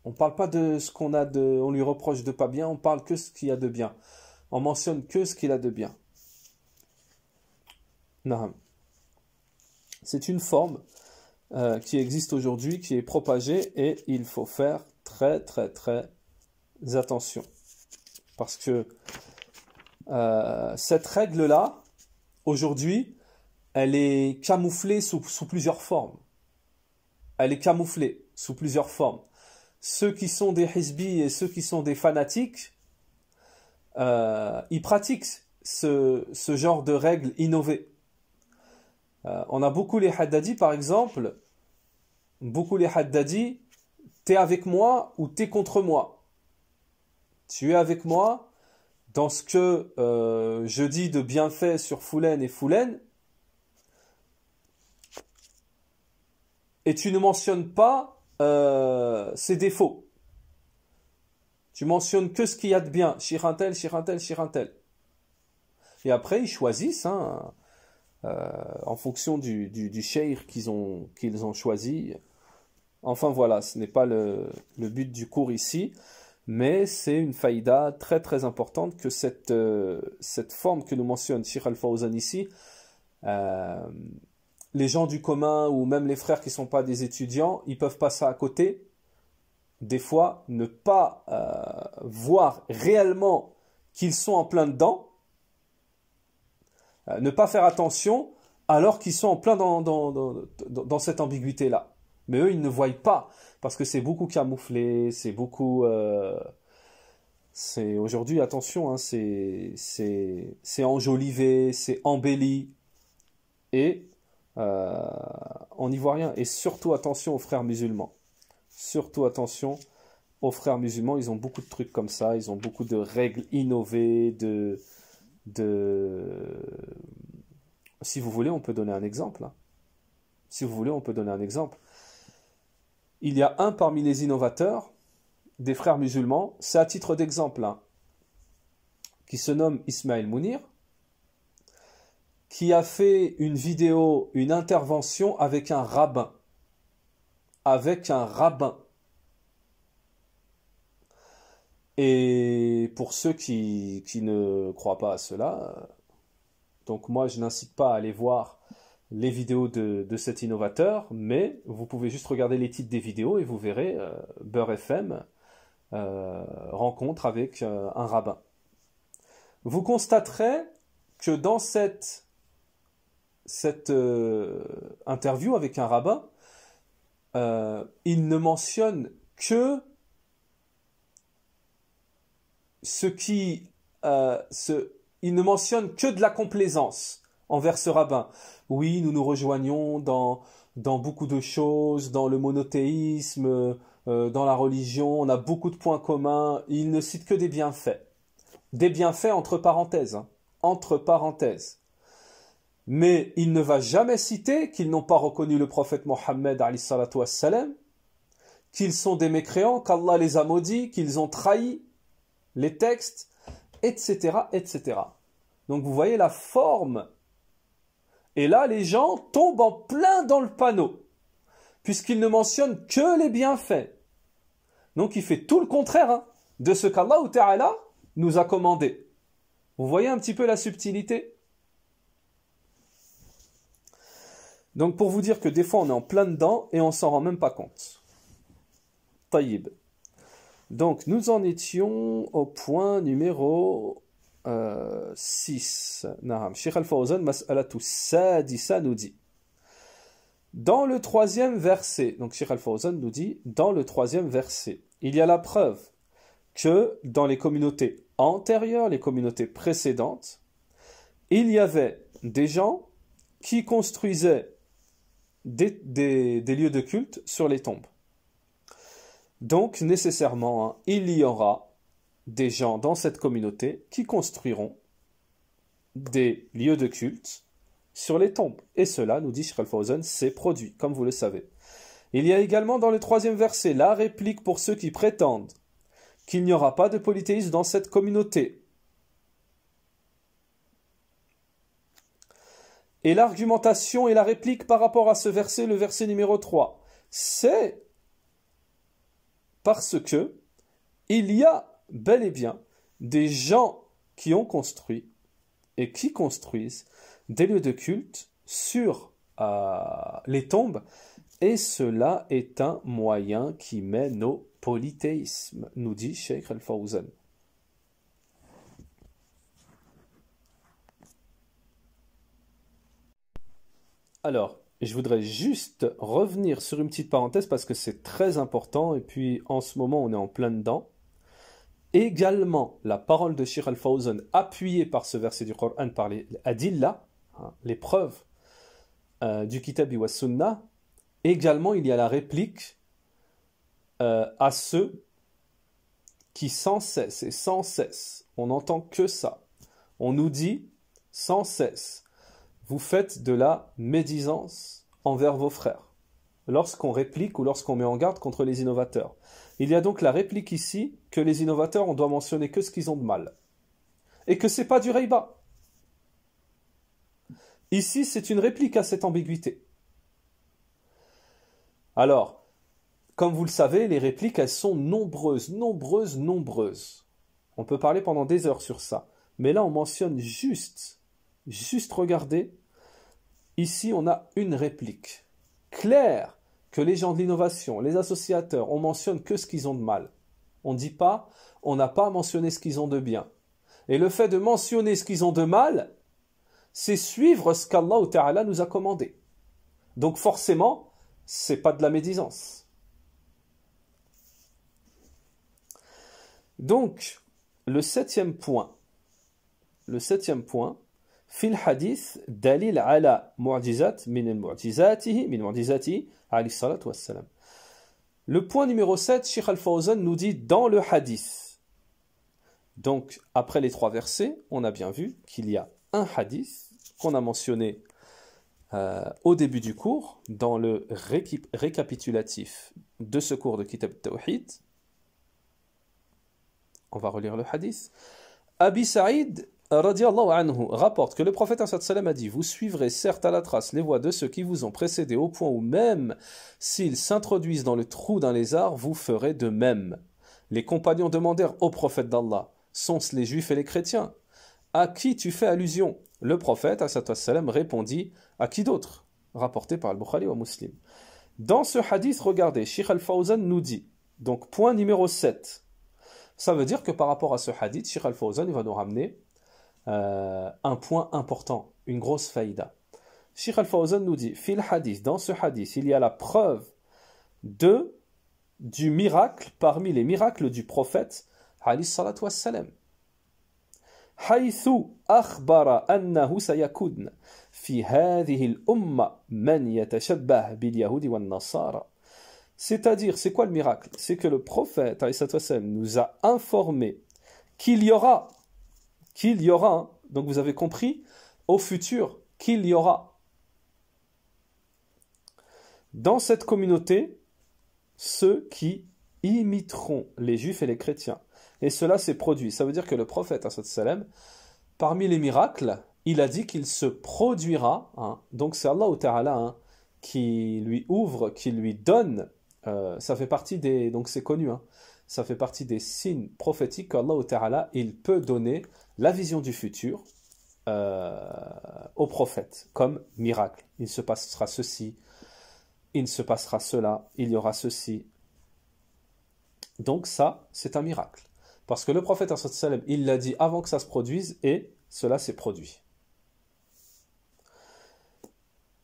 On ne parle pas de ce on lui reproche de pas bien, on parle que ce qu'il y a de bien. On mentionne que ce qu'il a de bien. Naam. C'est une forme qui existe aujourd'hui, qui est propagée, et il faut faire très très très attention. Parce que cette règle-là, aujourd'hui, elle est camouflée sous plusieurs formes. Elle est camouflée sous plusieurs formes. ceux qui sont des hizbis et ceux qui sont des fanatiques, ils pratiquent ce genre de règles innovées. On a beaucoup les Haddadis, par exemple, beaucoup les Haddadis, t'es avec moi ou t'es contre moi. Tu es avec moi dans ce que je dis de bienfait sur Foulen et Foulen, et tu ne mentionnes pas ses défauts. Tu mentionnes que ce qu'il y a de bien, Chirintel, Chirintel, Chirintel. Et après, ils choisissent, hein, en fonction du cheikh qu'ils ont choisi. Enfin voilà, ce n'est pas le but du cours ici, mais c'est une faïda très très importante que cette forme que nous mentionne Cheikh Al-Fawzan ici, les gens du commun ou même les frères qui ne sont pas des étudiants, ils peuvent passer à côté, des fois ne pas voir réellement qu'ils sont en plein dedans, ne pas faire attention alors qu'ils sont en plein dans cette ambiguïté-là. Mais eux, ils ne voient pas, parce que c'est beaucoup camouflé, c'est beaucoup... aujourd'hui, attention, hein, c'est enjolivé, c'est embelli, et on n'y voit rien. Et surtout, attention aux frères musulmans. Surtout, attention aux frères musulmans, ils ont beaucoup de trucs comme ça, ils ont beaucoup de règles innovées, Si vous voulez, on peut donner un exemple. Hein. Si vous voulez, on peut donner un exemple. Il y a un parmi les innovateurs des frères musulmans, c'est à titre d'exemple, hein, qui se nomme Ismaël Mounir, qui a fait une vidéo, une intervention avec un rabbin. Avec un rabbin. Et pour ceux qui ne croient pas à cela, donc moi je n'incite pas à aller voir les vidéos de cet innovateur, mais vous pouvez juste regarder les titres des vidéos et vous verrez Beurre FM rencontre avec un rabbin. Vous constaterez que dans cette interview avec un rabbin, il ne mentionne que il ne mentionne que de la complaisance envers ce rabbin. Oui, nous nous rejoignons dans beaucoup de choses, dans le monothéisme, dans la religion, on a beaucoup de points communs. Il ne cite que des bienfaits. Des bienfaits entre parenthèses. Hein, entre parenthèses. Mais il ne va jamais citer qu'ils n'ont pas reconnu le prophète Mohammed, qu'ils sont des mécréants, qu'Allah les a maudits, qu'ils ont trahi les textes, etc., etc. Donc vous voyez la forme. Et là, les gens tombent en plein dans le panneau, puisqu'il ne mentionne que les bienfaits. Donc il fait tout le contraire, hein, de ce qu'Allah Ta'ala nous a commandé. Vous voyez un petit peu la subtilité? Donc pour vous dire que des fois on est en plein dedans et on s'en rend même pas compte. Taïb. Donc nous en étions au point numéro 6. Naham. Cheikh Al-Fawzan, Mas'alatu Sadisa nous dit. Dans le troisième verset, donc Cheikh Al-Fawzan nous dit, dans le troisième verset, il y a la preuve que dans les communautés antérieures, les communautés précédentes, il y avait des gens qui construisaient des lieux de culte sur les tombes. Donc, nécessairement, hein, il y aura des gens dans cette communauté qui construiront des lieux de culte sur les tombes. Et cela, nous dit Cheikh Al-Fawzan, s'est produit, comme vous le savez. Il y a également dans le troisième verset la réplique pour ceux qui prétendent qu'il n'y aura pas de polythéisme dans cette communauté. Et l'argumentation et la réplique par rapport à ce verset, le verset numéro 3, c'est parce que il y a bel et bien des gens qui ont construit et qui construisent des lieux de culte sur les tombes, et cela est un moyen qui mène au polythéisme, nous dit Cheikh Al-Fawzan. Alors, je voudrais juste revenir sur une petite parenthèse parce que c'est très important et puis en ce moment on est en plein dedans. Également, la parole de Cheikh Al-Fawzan, appuyée par ce verset du Coran, par les adilla, hein, les preuves du Kitab wa Sunnah, également il y a la réplique à ceux qui sans cesse, on n'entend que ça. On nous dit sans cesse, vous faites de la médisance envers vos frères, lorsqu'on réplique ou lorsqu'on met en garde contre les innovateurs. Il y a donc la réplique ici que les innovateurs, on doit mentionner que ce qu'ils ont de mal. Et que ce n'est pas du rayba. Ici, c'est une réplique à cette ambiguïté. Alors, comme vous le savez, les répliques, elles sont nombreuses. On peut parler pendant des heures sur ça. Mais là, on mentionne juste regardez, ici, on a une réplique claire que les gens de l'innovation, les associateurs, on mentionne que ce qu'ils ont de mal. On ne dit pas, on n'a pas mentionné ce qu'ils ont de bien. Et le fait de mentionner ce qu'ils ont de mal, c'est suivre ce qu'Allah Ta'ala nous a commandé. Donc forcément, c'est pas de la médisance. Donc, le septième point, fil hadith dalil ala mu'jizat min mu'jizatihi alayhi salatu wassalam. Le point numéro 7, Cheikh Al-Fawzan nous dit dans le hadith. Donc, après les 3 versets, on a bien vu qu'il y a un hadith qu'on a mentionné au début du cours, dans le récapitulatif de ce cours de Kitab Tawhid. On va relire le hadith. Abi Saïd radiallahu anhu rapporte que le prophète sallam a dit: vous suivrez certes à la trace les voies de ceux qui vous ont précédés, au point où même s'ils s'introduisent dans le trou d'un lézard, vous ferez de même. Les compagnons demandèrent au prophète d'Allah: sont-ce les juifs et les chrétiens? À qui tu fais allusion? Le prophète sallam répondit: à qui d'autre? Rapporté par Al-Bukhari ou Muslim. Dans ce hadith, regardez, Cheikh Al-Fawzan nous dit, donc point numéro 7, ça veut dire que par rapport à ce hadith, Cheikh Al-Fawzan va nous ramener un point important, une grosse faïda. Cheikh Al-Fawzan nous dit, fil hadith, dans ce hadith, il y a la preuve du miracle parmi les miracles du prophète alayhi salatu wassalam. حيث أخبر أنه سيكون في هذه الأمة من يتشبه باليهود والنصارى. C'est-à-dire, c'est quoi le miracle? C'est que le prophète alayhi salatu wassalam nous a informé qu'il y aura, donc vous avez compris, au futur, qu'il y aura dans cette communauté ceux qui imiteront les juifs et les chrétiens. Et cela s'est produit. Ça veut dire que le prophète, sallam, parmi les miracles, il a dit qu'il se produira, hein, donc c'est Allah Ta'ala hein, qui lui ouvre, qui lui donne, ça fait partie des, donc c'est connu, hein, ça fait partie des signes prophétiques qu'Allah Ta'ala, il peut donner la vision du futur au prophète, comme miracle. Il se passera ceci, il se passera cela, il y aura ceci. Donc ça, c'est un miracle. Parce que le prophète, il l'a dit avant que ça se produise, et cela s'est produit.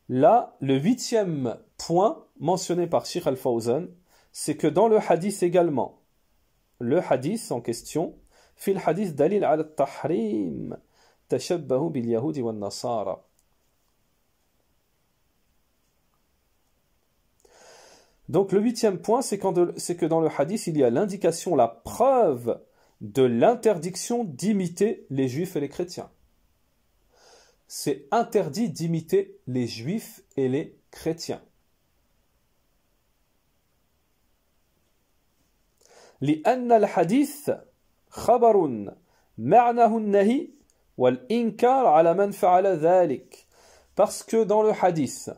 Là, le 8e point mentionné par Cheikh Al-Fawzan, c'est que dans le hadith également, le hadith en question, fil hadith dalil ala tahrim, tashabbahu bil yahudi wal nasara. Donc le 8e point, c'est que dans le hadith, il y a l'indication, la preuve de l'interdiction d'imiter les juifs et les chrétiens. C'est interdit d'imiter les juifs et les chrétiens. لأن الحديث خبر معناه النهي والإنكار على من فعل ذلك. Parce que dans le hadith,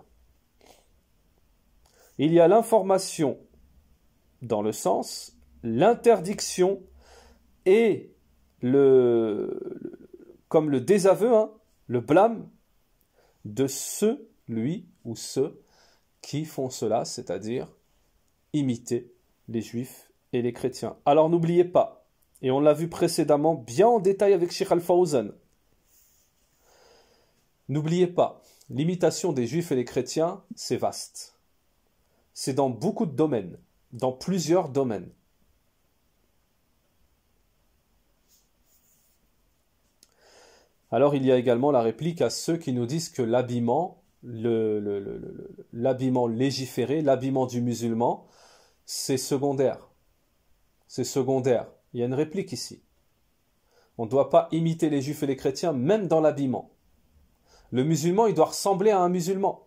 il y a l'information dans le sens, l'interdiction et comme le désaveu, hein, le blâme de celui ou ceux qui font cela, c'est-à-dire imiter les juifs et les chrétiens. Alors n'oubliez pas, et on l'a vu précédemment bien en détail avec Cheikh Al-Fawzan, n'oubliez pas, l'imitation des juifs et les chrétiens, c'est vaste. C'est dans beaucoup de domaines, dans plusieurs domaines. Alors il y a également la réplique à ceux qui nous disent que l'habillement, l'habillement légiféré, l'habillement du musulman, c'est secondaire. C'est secondaire. Il y a une réplique ici. On ne doit pas imiter les juifs et les chrétiens, même dans l'habillement. Le musulman, il doit ressembler à un musulman.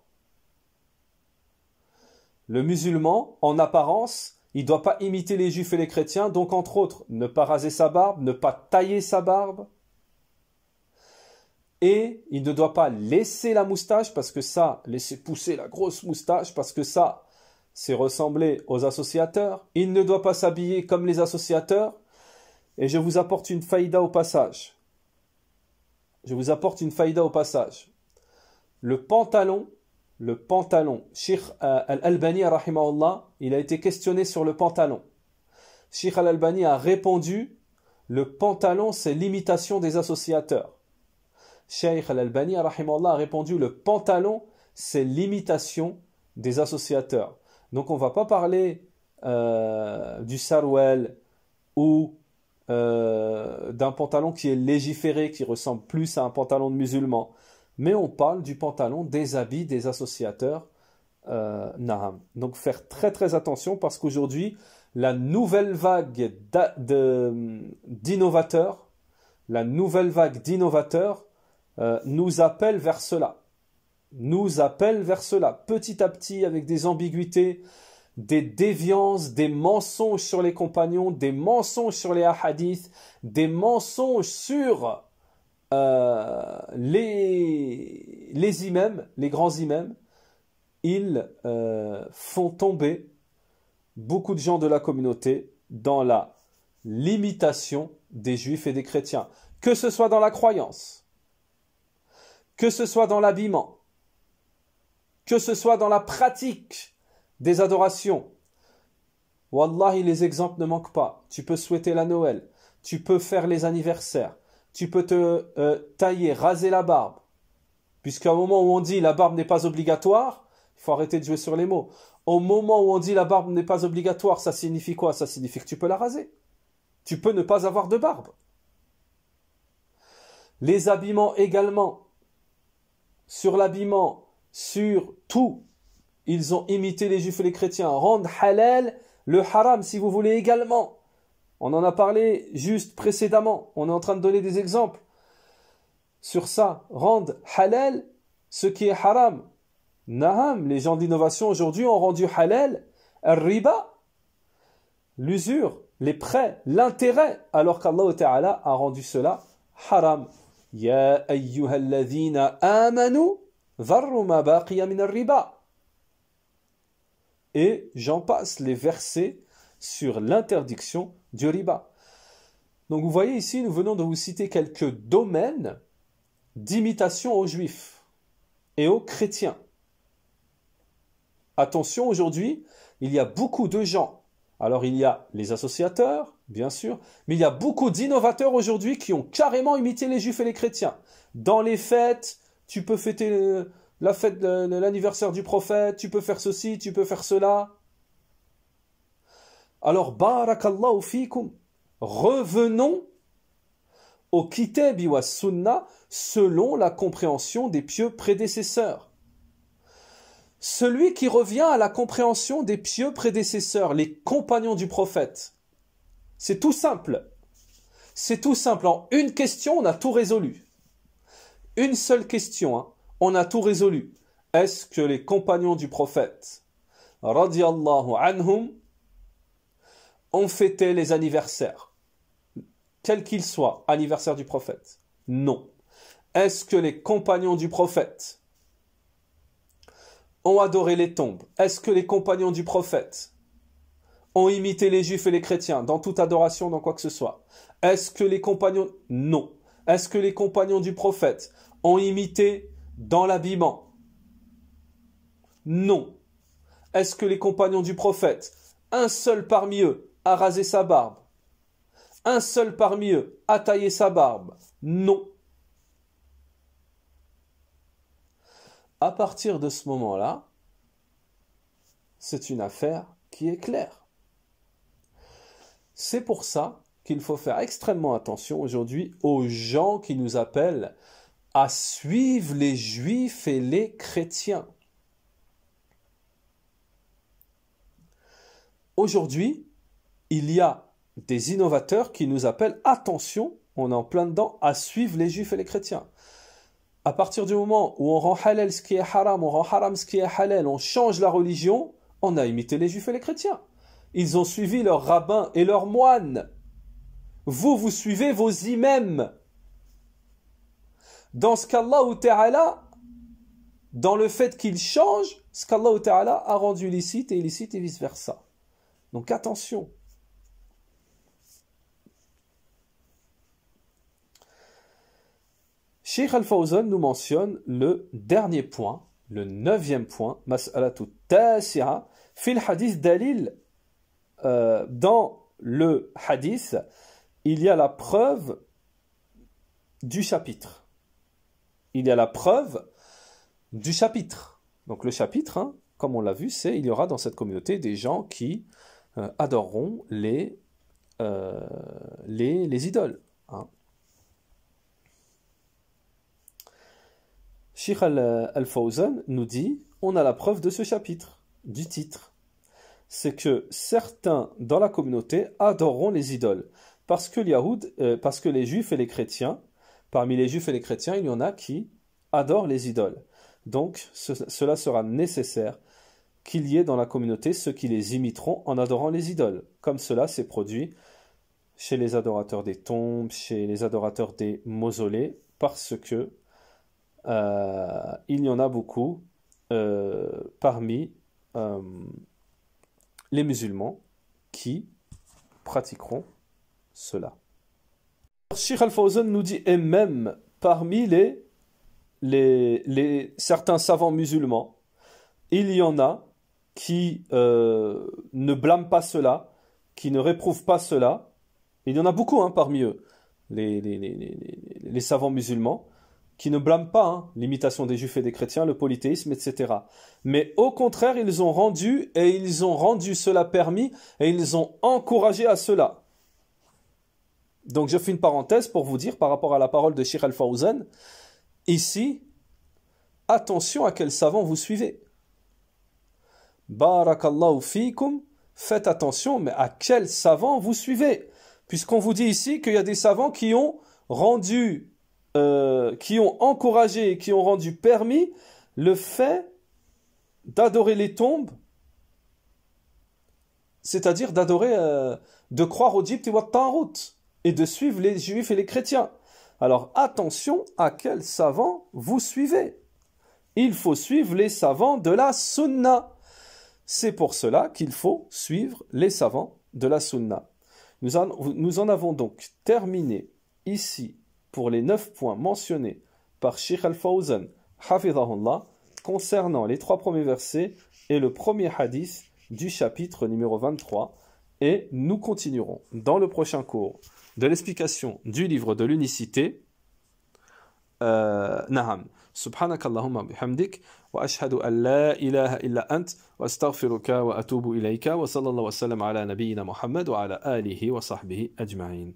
Le musulman, en apparence, il ne doit pas imiter les juifs et les chrétiens, donc entre autres, ne pas raser sa barbe, ne pas tailler sa barbe. Et il ne doit pas laisser la moustache, parce que ça, laisser pousser la grosse moustache, parce que ça, c'est ressembler aux associateurs. Il ne doit pas s'habiller comme les associateurs. Et je vous apporte une faïda au passage. Le pantalon, Cheikh Al-Albani, rahimahullah, il a été questionné sur le pantalon. Cheikh Al-Albani a répondu, le pantalon, c'est l'imitation des associateurs. Cheikh Al-Albani, rahimahullah, a répondu, le pantalon, c'est l'imitation des associateurs. Donc on ne va pas parler du sarouel ou d'un pantalon qui est légiféré, qui ressemble plus à un pantalon de musulman. Mais on parle du pantalon des habits des associateurs Naham. Donc faire très très attention parce qu'aujourd'hui, la nouvelle vague d'innovateurs, nous appelle vers cela. Petit à petit, avec des ambiguïtés, des déviances, des mensonges sur les compagnons, des mensonges sur les hadiths, des mensonges sur les imams, les grands imams. Ils font tomber beaucoup de gens de la communauté dans l'imitation des juifs et des chrétiens, que ce soit dans la croyance, que ce soit dans l'habillement, que ce soit dans la pratique des adorations. Wallahi, les exemples ne manquent pas. Tu peux souhaiter la Noël, tu peux faire les anniversaires, tu peux te tailler, raser la barbe, puisqu'à un moment où on dit la barbe n'est pas obligatoire, il faut arrêter de jouer sur les mots. Au moment où on dit la barbe n'est pas obligatoire, ça signifie quoi? Ça signifie que tu peux la raser. Tu peux ne pas avoir de barbe. Les habillements également. Sur l'habillement, sur tout, ils ont imité les juifs et les chrétiens. Rendre halal le haram, si vous voulez également. On en a parlé juste précédemment. On est en train de donner des exemples sur ça. Rendre halal ce qui est haram. Naham, les gens d'innovation aujourd'hui ont rendu halal al-riba, l'usure, les prêts, l'intérêt, alors qu'Allah Ta'ala a rendu cela haram. Ya ayyuhalladhina amanu dharru ma baqiya min al-riba. Et j'en passe les versets sur l'interdiction du riba. Donc vous voyez ici, nous venons de vous citer quelques domaines d'imitation aux juifs et aux chrétiens. Attention, aujourd'hui, il y a beaucoup de gens. Alors il y a les associateurs, bien sûr, mais il y a beaucoup d'innovateurs aujourd'hui qui ont carrément imité les juifs et les chrétiens. Dans les fêtes, tu peux fêter la fête de l'anniversaire du prophète, tu peux faire ceci, tu peux faire cela. Alors, barakallahu fikum, revenons au kitabi wa sunna selon la compréhension des pieux prédécesseurs. Celui qui revient à la compréhension des pieux prédécesseurs, les compagnons du prophète, c'est tout simple. C'est tout simple. En une question, on a tout résolu. Une seule question, hein, on a tout résolu. Est-ce que les compagnons du prophète, radiyallahu anhum, ont fêté les anniversaires, quels qu'ils soient, anniversaire du prophète? Non. Est-ce que les compagnons du prophète ont adoré les tombes? Est-ce que les compagnons du prophète ont imité les juifs et les chrétiens dans toute adoration, dans quoi que ce soit? Est-ce que les compagnons... Non. Est-ce que les compagnons du prophète ont imité dans l'habillement? Non. Est-ce que les compagnons du prophète, un seul parmi eux, a rasé sa barbe? Un seul parmi eux a taillé sa barbe? Non. à partir de ce moment-là, c'est une affaire qui est claire. C'est pour ça qu'il faut faire extrêmement attention aujourd'hui aux gens qui nous appellent à suivre les juifs et les chrétiens. Aujourd'hui, il y a des innovateurs qui nous appellent, attention, on est en plein dedans, à suivre les juifs et les chrétiens. À partir du moment où on rend halal ce qui est haram, on rend haram ce qui est halal, on change la religion, on a imité les juifs et les chrétiens. Ils ont suivi leurs rabbins et leurs moines. Vous suivez vos imams. Dans ce qu'Allah Ta'ala, dans le fait qu'ils changent, ce qu'Allah Ta'ala a rendu licite et illicite et vice-versa. Donc attention. Cheikh Al-Fawzan nous mentionne le dernier point, le 9e point, Mas'alatu Tasi'a, fil hadith dalil. Dans le hadith, il y a la preuve du chapitre. Il y a la preuve du chapitre. Donc le chapitre, hein, comme on l'a vu, c'est il y aura dans cette communauté des gens qui adoreront les idoles. Hein. Cheikh Al-Fawzan nous dit, on a la preuve de ce chapitre, du titre. C'est que certains dans la communauté adoreront les idoles. Parce que les juifs et les chrétiens, parmi les juifs et les chrétiens, il y en a qui adorent les idoles. Donc cela sera nécessaire qu'il y ait dans la communauté ceux qui les imiteront en adorant les idoles. Comme cela s'est produit chez les adorateurs des tombes, chez les adorateurs des mausolées, parce que il y en a beaucoup parmi les musulmans qui pratiqueront cela. Cheikh Al-Fawzan nous dit, et même parmi certains savants musulmans, il y en a qui ne blâment pas cela, qui ne réprouvent pas cela. Il y en a beaucoup hein, parmi eux, les savants musulmans, qui ne blâment pas l'imitation des juifs et des chrétiens, le polythéisme, etc. Mais au contraire, ils ont rendu cela permis et ils ont encouragé à cela. Donc je fais une parenthèse pour vous dire par rapport à la parole de Cheikh Al-Fawzan, ici, attention à quel savant vous suivez. Barakallahu fikum, faites attention, mais à quel savant vous suivez. Puisqu'on vous dit ici qu'il y a des savants qui ont encouragé et qui ont rendu permis le fait d'adorer les tombes, c'est-à-dire de croire au Jibt et au Tarut, et de suivre les juifs et les chrétiens. Alors attention à quels savants vous suivez. Il faut suivre les savants de la Sunna. C'est pour cela qu'il faut suivre les savants de la Sunna. Nous en avons donc terminé ici pour les 9 points mentionnés par Cheikh Al-Fawzan, hafidhahullah, concernant les 3 premiers versets et le premier hadith du chapitre numéro 23. Et nous continuerons dans le prochain cours de l'explication du livre de l'unicité. Naham. Subhanakallahumma bihamdik wa ashhadu an la ilaha illa ant wa astaghfiruka wa atubu ilayka wa sallallahu wa sallam ala nabiyyina Muhammad wa ala alihi wa sahbihi ajma'in.